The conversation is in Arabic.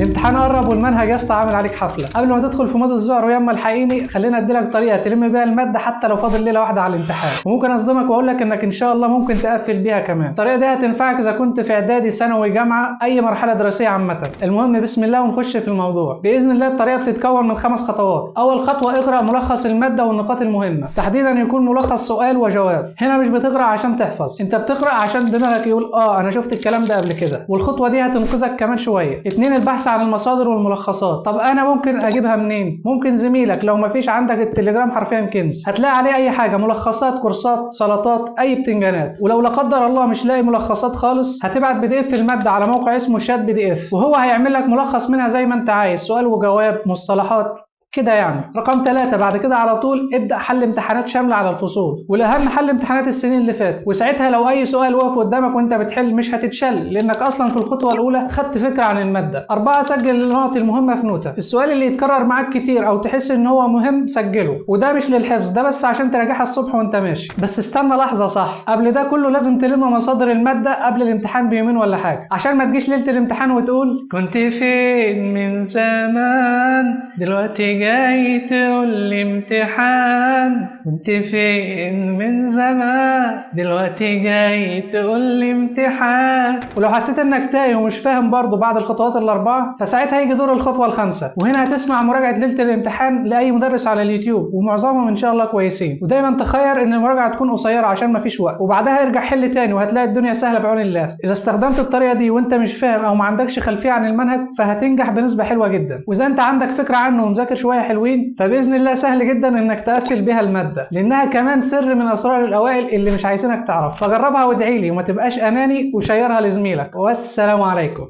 الامتحان قرب والمنهج يا اسطى عامل عليك حفله. قبل ما تدخل في مود الذعر وياما الحقيني، خلينا اديلك طريقه تلم بيها الماده حتى لو فاضل ليله واحده على الامتحان، وممكن اصدمك واقول لك انك ان شاء الله ممكن تقفل بيها كمان. الطريقه دي هتنفعك اذا كنت في اعدادي، ثانوي، جامعه، اي مرحله دراسيه عامه. المهم بسم الله ونخش في الموضوع. باذن الله الطريقه بتتكون من 5 خطوات. اول خطوه اقرا ملخص الماده والنقاط المهمه، تحديدا يكون ملخص سؤال وجواب. هنا مش بتقرا عشان تحفظ، انت بتقرا عشان دماغك يقول انا شفت الكلام ده قبل كده. والخطوه دي هتنقذك كمان شويه. 2 البحث عن المصادر والملخصات. طب انا ممكن اجيبها منين؟ ممكن زميلك لو مفيش عندك التليجرام حرفيا كنز، هتلاقي عليه اي حاجه، ملخصات، كورسات، سلطات، اي بتنجانات. ولو لا قدر الله مش لاقي ملخصات خالص، هتبعت PDF الماده على موقع اسمه شات PDF، وهو هيعمل لك ملخص منها زي ما انت عايز، سؤال وجواب، مصطلحات كده يعني. رقم 3 بعد كده على طول ابدأ حل امتحانات شاملة على الفصول، والأهم حل امتحانات السنين اللي فاتت، وساعتها لو أي سؤال واقف قدامك وأنت بتحل مش هتتشل، لأنك أصلا في الخطوة الأولى خدت فكرة عن المادة. 4 سجل النقط المهمة في نوتة. السؤال اللي يتكرر معاك كتير أو تحس إن هو مهم سجله، وده مش للحفظ، ده بس عشان تراجعها الصبح وأنت ماشي. بس استنى لحظة، صح، قبل ده كله لازم تلم مصادر المادة قبل الامتحان بيومين ولا حاجة، عشان ما تجيش ليلة الامتحان وتقول كنت فين من زمان دلوقتي جاي تقول لي امتحان، كنت فين من زمان دلوقتي جاي تقول لي امتحان. ولو حسيت انك تايه ومش فاهم برضه بعد الخطوات الاربعه، فساعتها هيجي دور الخطوه الخامسه، وهنا هتسمع مراجعه ليله الامتحان لاي مدرس على اليوتيوب، ومعظمهم ان شاء الله كويسين. ودايما تخير ان المراجعه تكون قصيره عشان مفيش وقت، وبعدها ارجع حل تاني وهتلاقي الدنيا سهله بعون الله. اذا استخدمت الطريقه دي وانت مش فاهم او ما عندكش خلفيه عن المنهج، فهتنجح بنسبه حلوه جدا. واذا انت عندك فكره عنه ومذاكر شويه حلوين، فباذن الله سهل جدا انك تقفل بيها الماده، لانها كمان سر من اسرار الاوائل اللي مش عايزينك تعرف. فجربها وادعي لي، وما تبقاش اناني وشيرها لزميلك. والسلام عليكم.